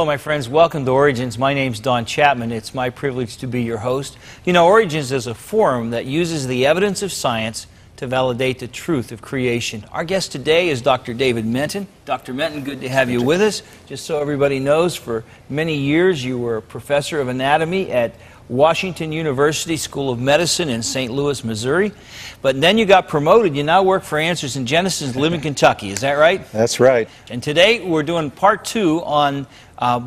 my friends. Welcome to Origins. My name's Don Chapman. It's my privilege to be your host. You know, Origins is a forum that uses the evidence of science to validate the truth of creation. Our guest today is Dr. David Menton. Dr. Menton, good to have you with us. Just so everybody knows, for many years you were a professor of anatomy at Washington University School of Medicine in St. Louis, Missouri. But then you got promoted. You now work for Answers in Genesis, live in Kentucky. Is that right? That's right. And today we're doing part 2 on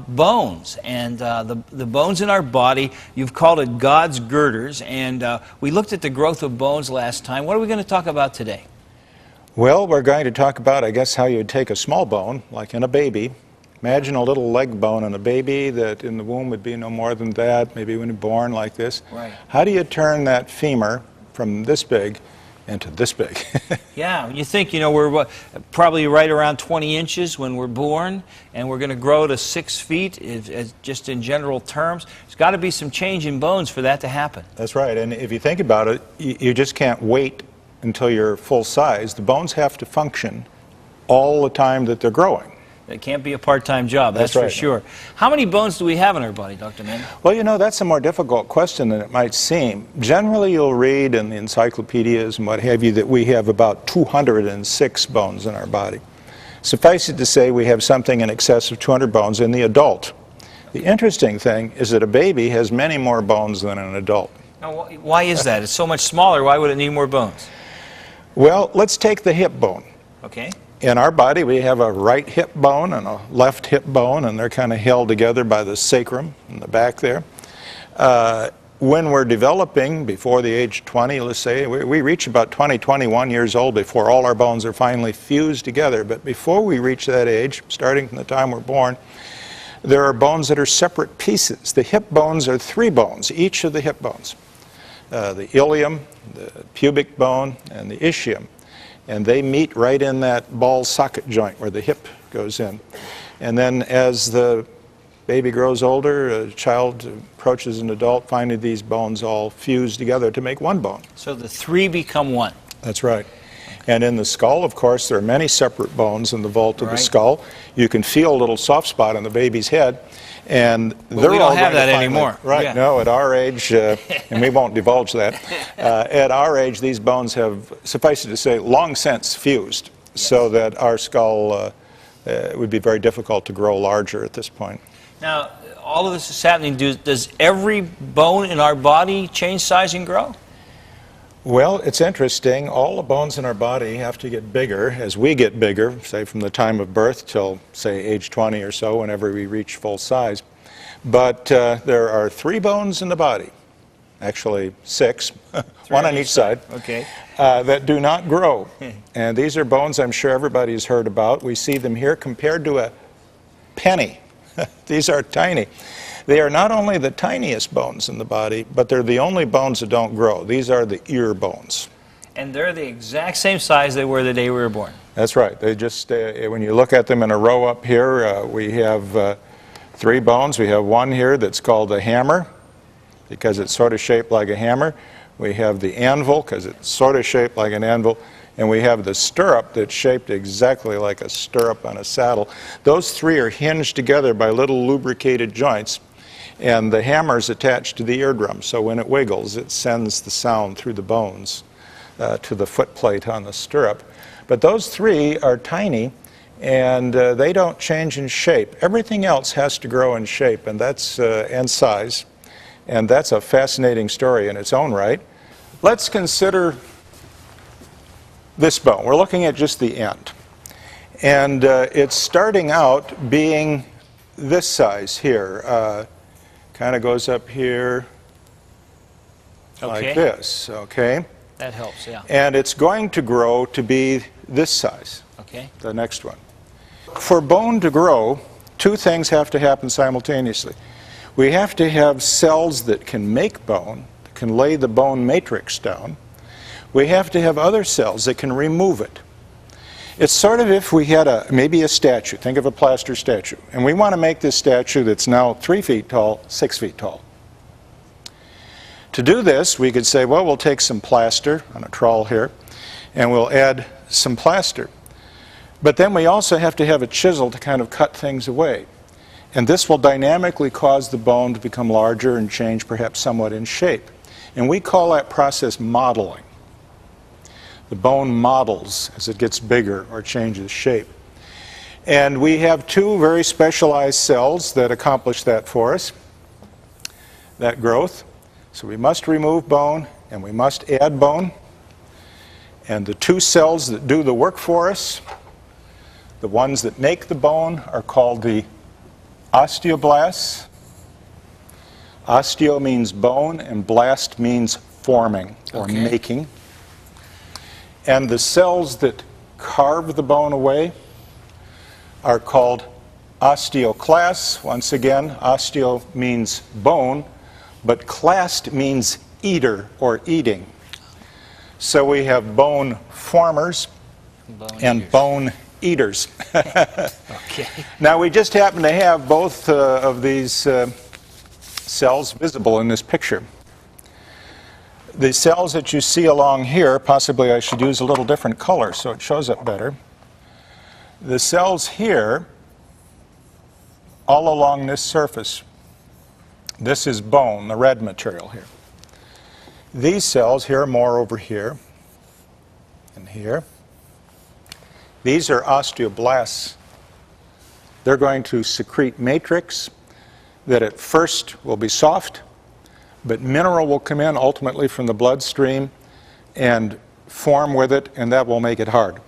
bones and the bones in our body. You've called it God's girders, and we looked at the growth of bones last time. What are we going to talk about today? Well, we're going to talk about, I guess, how you'd take a small bone, like in a baby. Imagine a little leg bone in a baby that in the womb would be no more than that, maybe when you're born like this. Right. How do you turn that femur from this big into this big? Yeah, you think, you know, we're probably right around 20 inches when we're born, and we're going to grow to 6 feet, just in general terms. There's got to be some change in bones for that to happen. That's right, and if you think about it, you just can't wait until you're full size. The bones have to function all the time that they're growing. It can't be a part-time job, that's right. for sure. How many bones do we have in our body, Dr. Menton? Well, you know, that's a more difficult question than it might seem. Generally, you'll read in the encyclopedias and what have you that we have about 206 bones in our body. Suffice it to say, we have something in excess of 200 bones in the adult. The interesting thing is that a baby has many more bones than an adult. Now, why is that? It's so much smaller. Why would it need more bones? Well, let's take the hip bone. Okay. In our body, we have a right hip bone and a left hip bone, and they're kind of held together by the sacrum in the back there. When we're developing, before the age of 20, let's say, we reach about 20, 21 years old before all our bones are finally fused together. But before we reach that age, starting from the time we're born, there are bones that are separate pieces. The hip bones are 3 bones, each of the hip bones. The ilium, the pubic bone, and the ischium. And they meet right in that ball socket joint where the hip goes in. And then as the baby grows older, a child approaches an adult, finally these bones all fuse together to make one bone. So the 3 become 1. That's right. And in the skull, of course, there are many separate bones in the vault of the skull. You can feel a little soft spot on the baby's head. And we don't have that anymore. Right, yeah. No, at our age, and we won't divulge that, at our age these bones have, suffice it to say, long since fused, yes. So that our skull would be very difficult to grow larger at this point. Now, all of this is happening. Does every bone in our body change size and grow? Well, it's interesting. All the bones in our body have to get bigger as we get bigger, say from the time of birth till, say, age 20 or so, whenever we reach full size. But there are 3 bones in the body, actually 6, one on each side, okay. That do not grow. And these are bones I'm sure everybody's heard about. We see them here compared to a penny. These are tiny. They are not only the tiniest bones in the body, but they're the only bones that don't grow. These are the ear bones. And they're the exact same size they were the day we were born. That's right. They just, when you look at them in a row up here, we have 3 bones. We have one here that's called the hammer, because it's sort of shaped like a hammer. We have the anvil, because it's sort of shaped like an anvil. And we have the stirrup that's shaped exactly like a stirrup on a saddle. Those 3 are hinged together by little lubricated joints. And the hammer is attached to the eardrum, so when it wiggles, it sends the sound through the bones to the foot plate on the stirrup. But those 3 are tiny, and they don't change in shape. Everything else has to grow in shape, and that's and size, and that's a fascinating story in its own right. Let's consider this bone. We're looking at just the end, and it's starting out being this size here. Kind of goes up here like this, okay? That helps, yeah. And it's going to grow to be this size, okay. The next one. For bone to grow, 2 things have to happen simultaneously. We have to have cells that can make bone, that can lay the bone matrix down. We have to have other cells that can remove it. It's sort of if we had maybe a statue, think of a plaster statue, and we want to make this statue that's now 3 feet tall, 6 feet tall. To do this, we could say, well, we'll take some plaster on a trowel here, and we'll add some plaster. But then we also have to have a chisel to kind of cut things away. And this will dynamically cause the bone to become larger and change perhaps somewhat in shape. And we call that process modeling. The bone models as it gets bigger or changes shape. And we have two very specialized cells that accomplish that for us, that growth. So we must remove bone and we must add bone. And the two cells that do the work for us, the ones that make the bone, are called the osteoblasts. Osteo means bone and blast means forming or making. And the cells that carve the bone away are called osteoclasts. Once again, osteo means bone, but clast means eater or eating. So we have bone formers and bone eaters. Okay. Now we just happen to have both of these cells visible in this picture. The cells that you see along here, possibly I should use a little different color so it shows up better. The cells here, all along this surface, this is bone, the red material here. These cells here are more over here and here. These are osteoblasts. They're going to secrete matrix that at first will be soft, but mineral will come in ultimately from the bloodstream and form with it, and that will make it hard.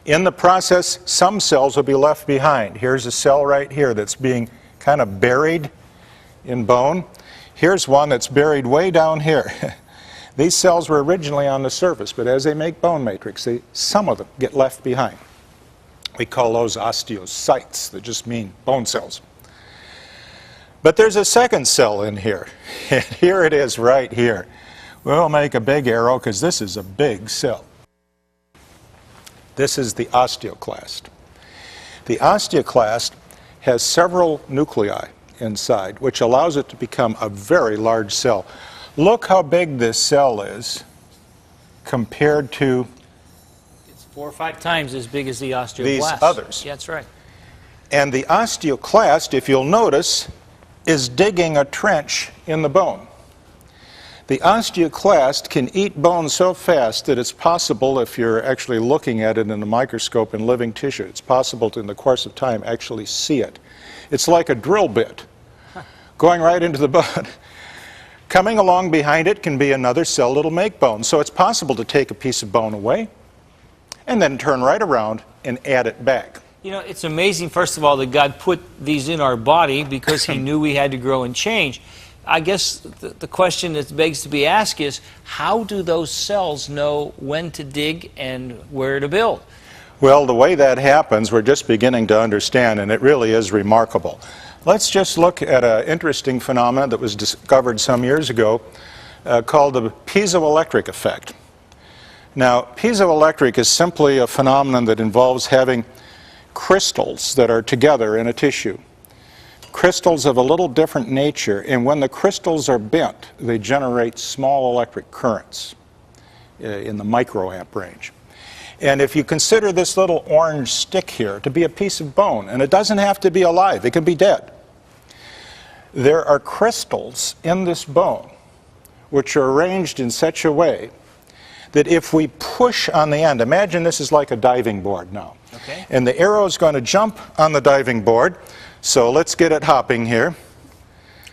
In the process, some cells will be left behind. Here's a cell right here that's being kind of buried in bone. Here's one that's buried way down here. These cells were originally on the surface, but as they make bone matrix, some of them get left behind. We call those osteocytes, that just mean bone cells. But there's a second cell in here. And here it is right here. We'll make a big arrow because this is a big cell. This is the osteoclast. The osteoclast has several nuclei inside, which allows it to become a very large cell. Look how big this cell is compared to It's 4 or 5 times as big as the osteoblast. these others. Yeah, that's right. And the osteoclast, if you'll notice, is digging a trench in the bone. The osteoclast can eat bone so fast that it's possible, if you're actually looking at it in a microscope in living tissue, it's possible to, in the course of time, actually see it. It's like a drill bit going right into the bone. Coming along behind it can be another cell that'll make bone. So it's possible to take a piece of bone away and then turn right around and add it back. You know, it's amazing, first of all, that God put these in our body because He knew we had to grow and change. I guess the question that begs to be asked is, how do those cells know when to dig and where to build? Well, the way that happens, we're just beginning to understand, and it really is remarkable. Let's just look at an interesting phenomenon that was discovered some years ago called the piezoelectric effect. Now, piezoelectric is simply a phenomenon that involves having crystals that are together in a tissue. Crystals of a little different nature, and when the crystals are bent, they generate small electric currents in the microamp range. And if you consider this little orange stick here to be a piece of bone, and it doesn't have to be alive, it can be dead. There are crystals in this bone which are arranged in such a way that if we push on the end, imagine this is like a diving board now. Okay. And the arrow is going to jump on the diving board. So let's get it hopping here.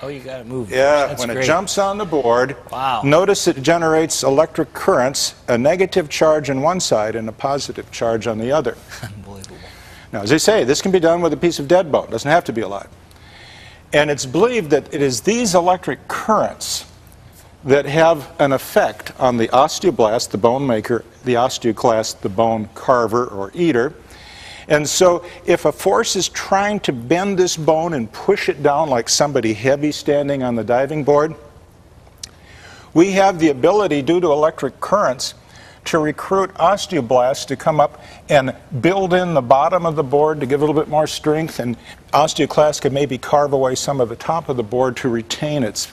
Oh, you got to move. Yeah, That's when great. it jumps on the board, Wow. notice it generates electric currents, a negative charge on one side and a positive charge on the other. Unbelievable. Now, as I say, this can be done with a piece of dead bone. It doesn't have to be alive. And it's believed that it is these electric currents that have an effect on the osteoblast, the bone maker, the osteoclast, the bone carver or eater. And so if a force is trying to bend this bone and push it down like somebody heavy standing on the diving board, we have the ability, due to electric currents, to recruit osteoblasts to come up and build in the bottom of the board to give a little bit more strength, and osteoclasts can maybe carve away some of the top of the board to retain its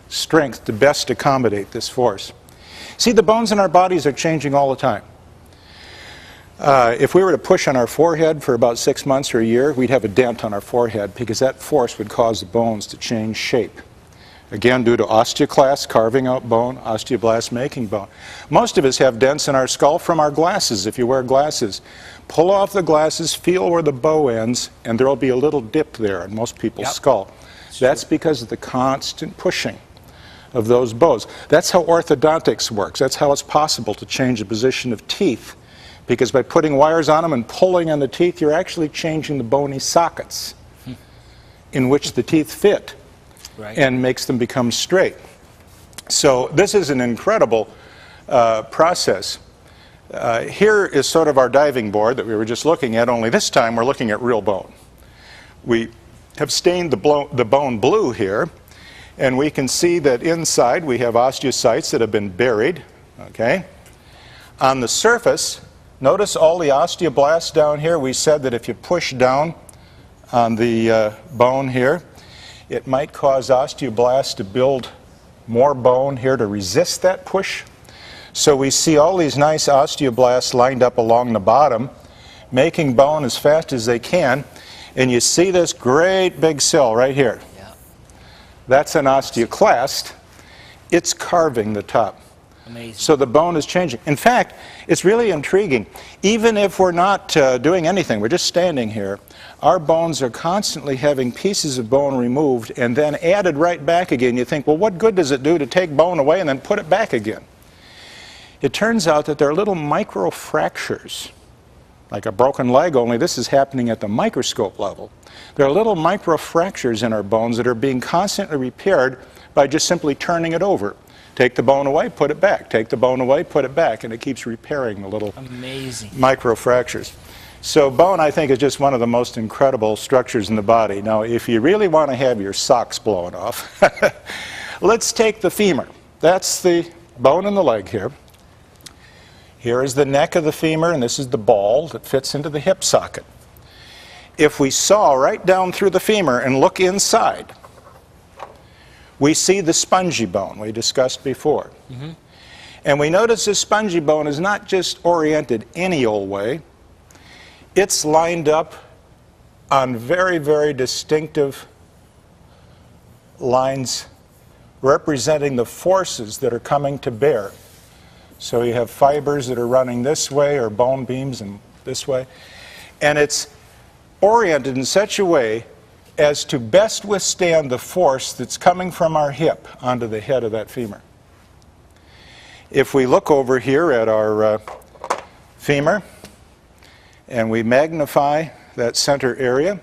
strength to best accommodate this force. See, the bones in our bodies are changing all the time. If we were to push on our forehead for about 6 months or a year, we'd have a dent on our forehead because that force would cause the bones to change shape. Again, due to osteoclasts carving out bone, osteoblasts making bone. Most of us have dents in our skull from our glasses, if you wear glasses. Pull off the glasses, feel where the bow ends, and there will be a little dip there in most people's skull. That's because of the constant pushing of those bows. That's how orthodontics works. That's how it's possible to change the position of teeth. Because by putting wires on them and pulling on the teeth, you're actually changing the bony sockets in which the teeth fit. Right. And makes them become straight. So this is an incredible process. Here is sort of our diving board that we were just looking at, only this time we're looking at real bone. We have stained the bone blue here, and we can see that inside we have osteocytes that have been buried. Okay. On the surface, notice all the osteoblasts down here. We said that if you push down on the bone here, it might cause osteoblasts to build more bone here to resist that push. So we see all these nice osteoblasts lined up along the bottom, making bone as fast as they can. And you see this great big cell right here. Yeah. That's an osteoclast. It's carving the top. Amazing. So the bone is changing. In fact, it's really intriguing. Even if we're not doing anything, we're just standing here, our bones are constantly having pieces of bone removed and then added right back again. You think, well, what good does it do to take bone away and then put it back again? It turns out that there are little microfractures, like a broken leg, only this is happening at the microscope level. There are little microfractures in our bones that are being constantly repaired by just simply turning it over. Take the bone away, put it back. Take the bone away, put it back. And it keeps repairing the little microfractures. So bone, I think, is just one of the most incredible structures in the body. Now, if you really want to have your socks blown off, let's take the femur. That's the bone in the leg here. Here is the neck of the femur, and this is the ball that fits into the hip socket. If we saw right down through the femur and look inside, we see the spongy bone we discussed before. Mm-hmm. And we notice this spongy bone is not just oriented any old way. It's lined up on very, very distinctive lines representing the forces that are coming to bear. So you have fibers that are running this way, or bone beams and this way. And it's oriented in such a way as to best withstand the force that's coming from our hip onto the head of that femur. If we look over here at our femur and we magnify that center area,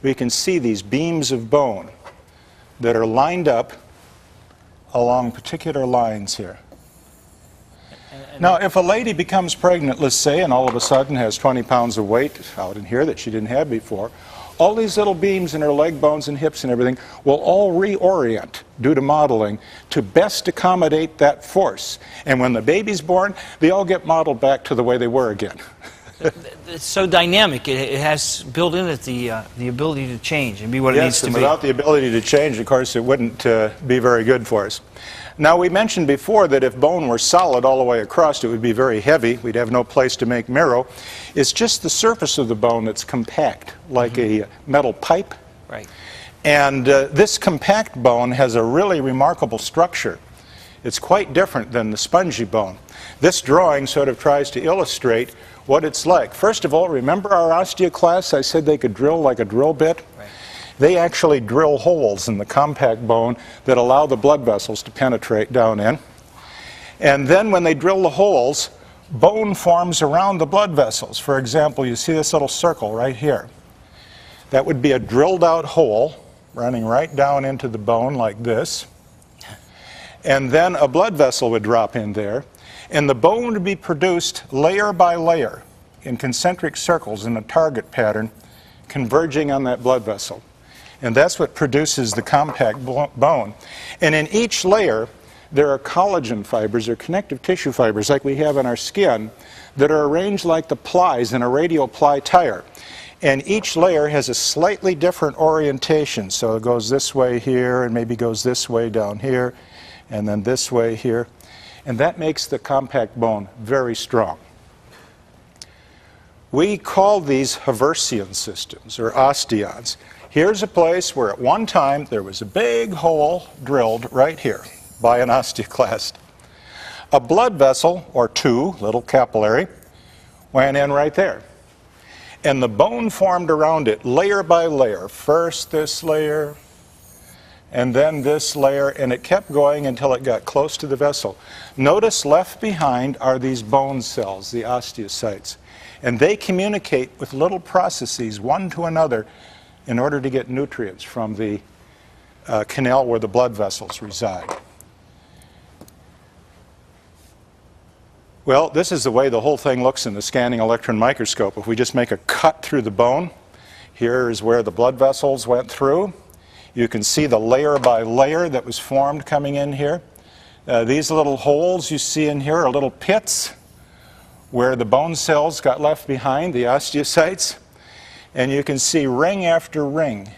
we can see these beams of bone that are lined up along particular lines here. Now, if a lady becomes pregnant, let's say, and all of a sudden has 20 pounds of weight out in here that she didn't have before, all these little beams in her leg bones and hips and everything will all reorient due to modeling to best accommodate that force. And when the baby's born, they all get modeled back to the way they were again. It's so dynamic. It has built in it the ability to change and be what it needs to be. Yes, and without the ability to change, of course, it wouldn't be very good for us. Now, we mentioned before that if bone were solid all the way across, it would be very heavy. We'd have no place to make marrow. It's just the surface of the bone that's compact, like a metal pipe. Right. And this compact bone has a really remarkable structure. It's quite different than the spongy bone. This drawing sort of tries to illustrate what it's like. First of all, remember our osteoclasts? I said they could drill like a drill bit? Right. They actually drill holes in the compact bone that allow the blood vessels to penetrate down in. And then when they drill the holes, bone forms around the blood vessels. For example, you see this little circle right here. That would be a drilled out hole running right down into the bone like this. And then a blood vessel would drop in there. And the bone would be produced layer by layer in concentric circles in a target pattern converging on that blood vessel. And that's what produces the compact bone. And in each layer, there are collagen fibers or connective tissue fibers like we have in our skin that are arranged like the plies in a radial ply tire. And each layer has a slightly different orientation. So it goes this way here and maybe goes this way down here and then this way here. And that makes the compact bone very strong. We call these Haversian systems, or ostions. Here's a place where at one time there was a big hole drilled right here by an osteoclast. A blood vessel, or two, little capillary, went in right there. And the bone formed around it, layer by layer. First this layer, and then this layer, and it kept going until it got close to the vessel. Notice left behind are these bone cells, the osteocytes. And they communicate with little processes, one to another, in order to get nutrients from the canal where the blood vessels reside. Well, this is the way the whole thing looks in the scanning electron microscope. If we just make a cut through the bone, here is where the blood vessels went through. You can see the layer by layer that was formed coming in here. These little holes you see in here are little pits where the bone cells got left behind, the osteocytes. And you can see ring after ring.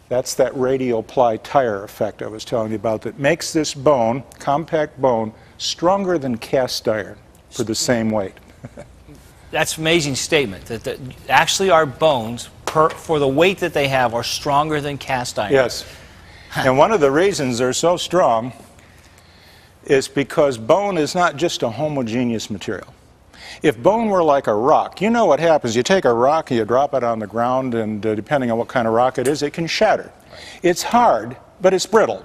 That's that radial ply tire effect I was telling you about that makes this bone, compact bone, stronger than cast iron for the same weight. That's an amazing statement, that actually our bones, for the weight that they have, are stronger than cast iron. Yes. And one of the reasons they're so strong is because bone is not just a homogeneous material. If bone were like a rock, you know what happens. You take a rock and you drop it on the ground, and depending on what kind of rock it is, it can shatter. It's hard, but it's brittle.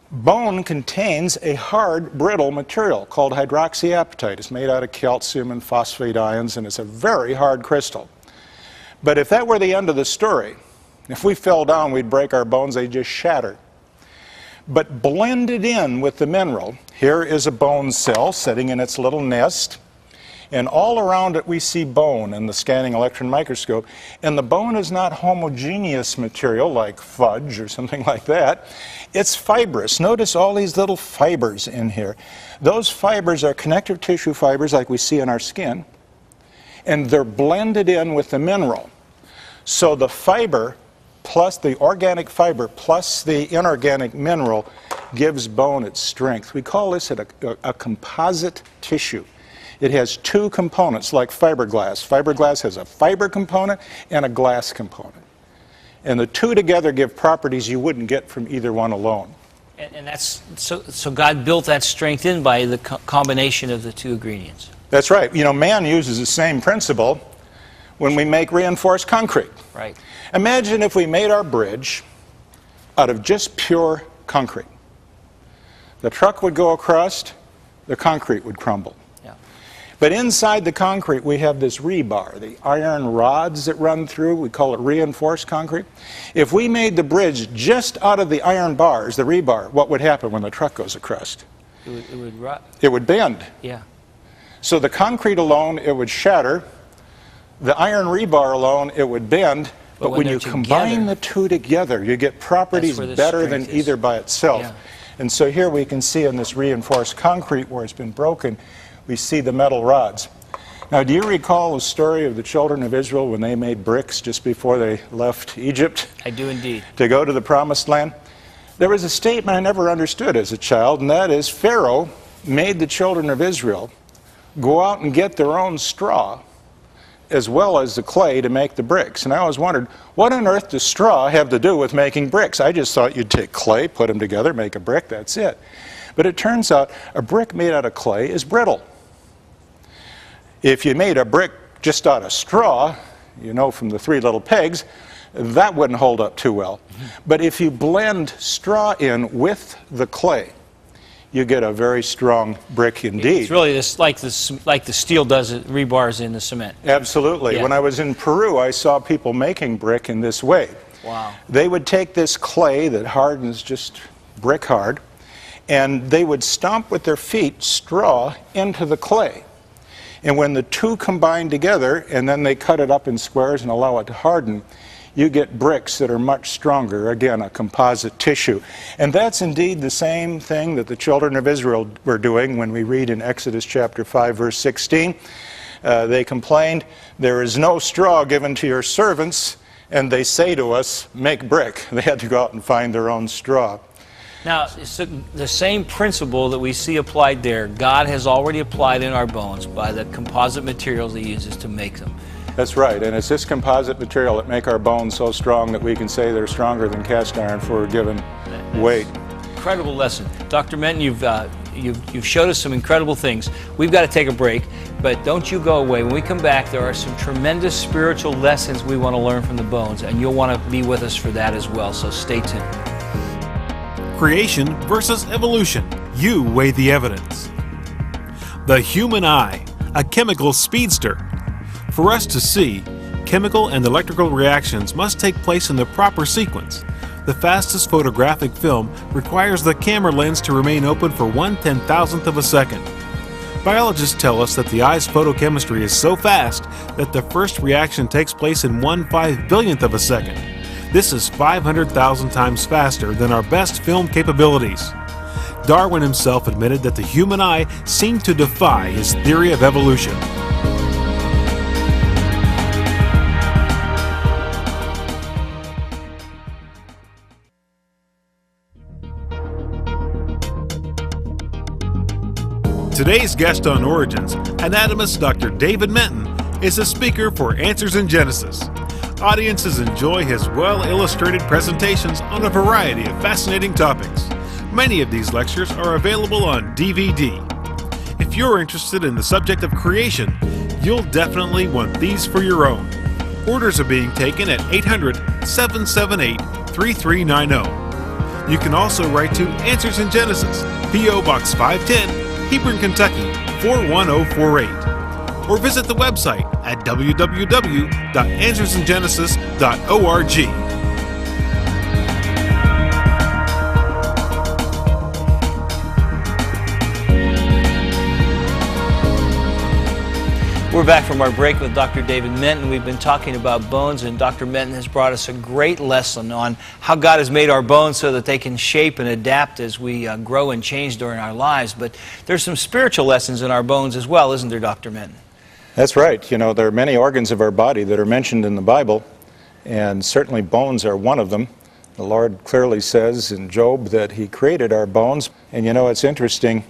Bone contains a hard, brittle material called hydroxyapatite. It's made out of calcium and phosphate ions, and it's a very hard crystal. But if that were the end of the story, if we fell down, we'd break our bones, they'd just shatter. But blended in with the mineral, here is a bone cell sitting in its little nest, and all around it we see bone in the scanning electron microscope. And the bone is not homogeneous material like fudge or something like that. It's fibrous. Notice all these little fibers in here. Those fibers are connective tissue fibers like we see in our skin, and they're blended in with the mineral. So the fiber plus the organic fiber plus the inorganic mineral gives bone its strength. We call this a composite tissue. It has two components like fiberglass. Fiberglass has a fiber component and a glass component. And the two together give properties you wouldn't get from either one alone. And that's so God built that strength in by the combination of the two ingredients. That's right. You know, man uses the same principle when we make reinforced concrete. Right. Imagine if we made our bridge out of just pure concrete. The truck would go across, the concrete would crumble. Yeah. But inside the concrete we have this rebar, the iron rods that run through, we call it reinforced concrete. If we made the bridge just out of the iron bars, the rebar, what would happen when the truck goes across? It would rot. It would bend. Yeah. So the concrete alone, it would shatter. The iron rebar alone, it would bend. But when you combine the two together, you get properties better than either by itself. Yeah. And so here we can see in this reinforced concrete where it's been broken, we see the metal rods. Now, do you recall the story of the children of Israel when they made bricks just before they left Egypt? I do indeed. To go to the Promised Land? There was a statement I never understood as a child, and that is Pharaoh made the children of Israel go out and get their own straw as well as the clay to make the bricks. And I always wondered, what on earth does straw have to do with making bricks? I just thought you'd take clay, put them together, make a brick, that's it. But it turns out a brick made out of clay is brittle. If you made a brick just out of straw, you know from the three little pegs, that wouldn't hold up too well. But if you blend straw in with the clay, you get a very strong brick indeed. It's really like the steel does it, rebars in the cement. Absolutely. Yeah. When I was in Peru, I saw people making brick in this way. Wow. They would take this clay that hardens just brick hard, and they would stomp with their feet straw into the clay. And when the two combine together, and then they cut it up in squares and allow it to harden, you get bricks that are much stronger, again, a composite tissue. And that's indeed the same thing that the children of Israel were doing when we read in Exodus chapter 5, verse 16. They complained, "There is no straw given to your servants," and they say to us, "Make brick." They had to go out and find their own straw. Now, so the same principle that we see applied there, God has already applied in our bones by the composite materials He uses to make them. That's right, and it's this composite material that make our bones so strong that we can say they're stronger than cast iron for a given weight. Incredible lesson. Dr. Menton, you've showed us some incredible things. We've got to take a break, but don't you go away. When we come back, there are some tremendous spiritual lessons we want to learn from the bones, and you'll want to be with us for that as well, so stay tuned. Creation versus evolution. You weigh the evidence. The human eye, a chemical speedster. For us to see, chemical and electrical reactions must take place in the proper sequence. The fastest photographic film requires the camera lens to remain open for 1/10,000th of a second. Biologists tell us that the eye's photochemistry is so fast that the first reaction takes place in 1/5 billionth of a second. This is 500,000 times faster than our best film capabilities. Darwin himself admitted that the human eye seemed to defy his theory of evolution. Today's guest on Origins, anatomist Dr. David Menton, is a speaker for Answers in Genesis. Audiences enjoy his well-illustrated presentations on a variety of fascinating topics. Many of these lectures are available on DVD. If you're interested in the subject of creation, you'll definitely want these for your own. Orders are being taken at 800-778-3390. You can also write to Answers in Genesis, P.O. Box 510, Hebron, Kentucky 41048, or visit the website at www.answersingenesis.org. We're back from our break with Dr. David Menton. We've been talking about bones, and Dr. Menton has brought us a great lesson on how God has made our bones so that they can shape and adapt as we grow and change during our lives. But there's some spiritual lessons in our bones as well, isn't there, Dr. Menton? That's right. You know, there are many organs of our body that are mentioned in the Bible, and certainly bones are one of them. The Lord clearly says in Job that He created our bones, and you know, it's interesting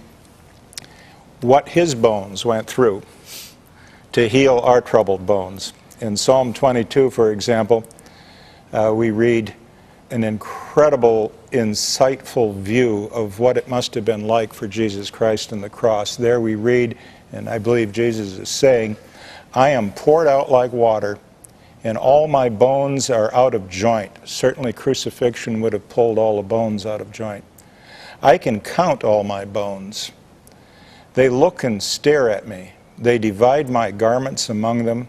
what His bones went through to heal our troubled bones. In Psalm 22, for example, we read an incredible, insightful view of what it must have been like for Jesus Christ on the cross. There we read, and I believe Jesus is saying, "I am poured out like water, and all my bones are out of joint." Certainly crucifixion would have pulled all the bones out of joint. "I can count all my bones. They look and stare at me. They divide my garments among them,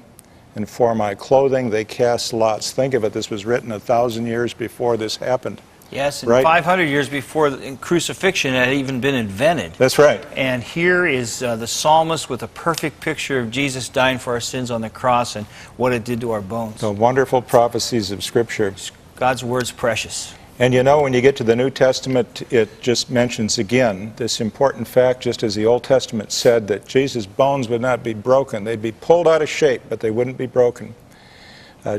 and for my clothing they cast lots." Think of it, this was written 1,000 years before this happened. Yes, and right? 500 years before crucifixion had even been invented. That's right. And here is the psalmist with a perfect picture of Jesus dying for our sins on the cross and what it did to our bones. The wonderful prophecies of Scripture. God's word's precious. And you know, when you get to the New Testament, it just mentions again this important fact, just as the Old Testament said, that Jesus' bones would not be broken. They'd be pulled out of shape, but they wouldn't be broken.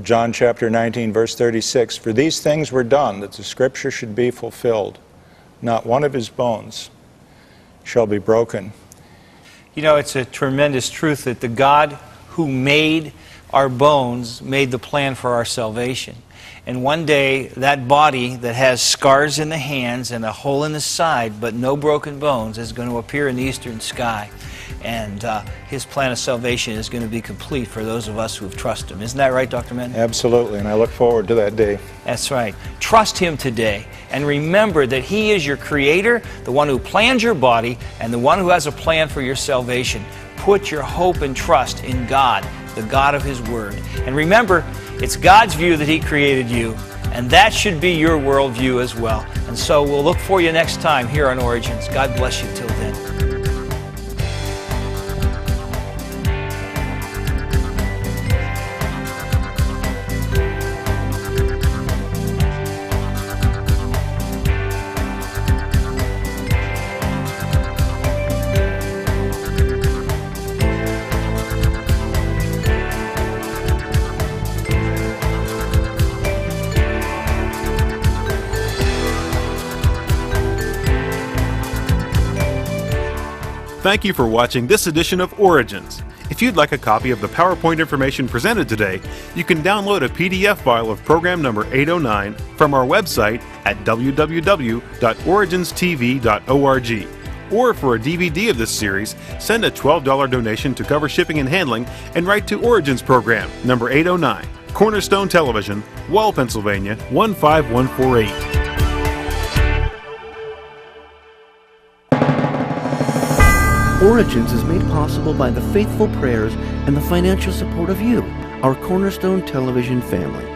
John chapter 19, verse 36, "For these things were done, that the Scripture should be fulfilled. Not one of His bones shall be broken." You know, it's a tremendous truth that the God who made our bones made the plan for our salvation. And one day, that body that has scars in the hands and a hole in the side, but no broken bones, is going to appear in the eastern sky. And His plan of salvation is going to be complete for those of us who have trusted Him. Isn't that right, Dr. Menton? Absolutely, and I look forward to that day. That's right. Trust Him today, and remember that He is your Creator, the one who planned your body, and the one who has a plan for your salvation. Put your hope and trust in God, the God of His Word. And remember, it's God's view that He created you, and that should be your worldview as well. And so we'll look for you next time here on Origins. God bless you till then. Thank you for watching this edition of Origins. If you'd like a copy of the PowerPoint information presented today, you can download a PDF file of program number 809 from our website at www.originstv.org. Or for a DVD of this series, send a $12 donation to cover shipping and handling and write to Origins Program number 809, Cornerstone Television, Wall, Pennsylvania 15148. Origins is made possible by the faithful prayers and the financial support of you, our Cornerstone Television family.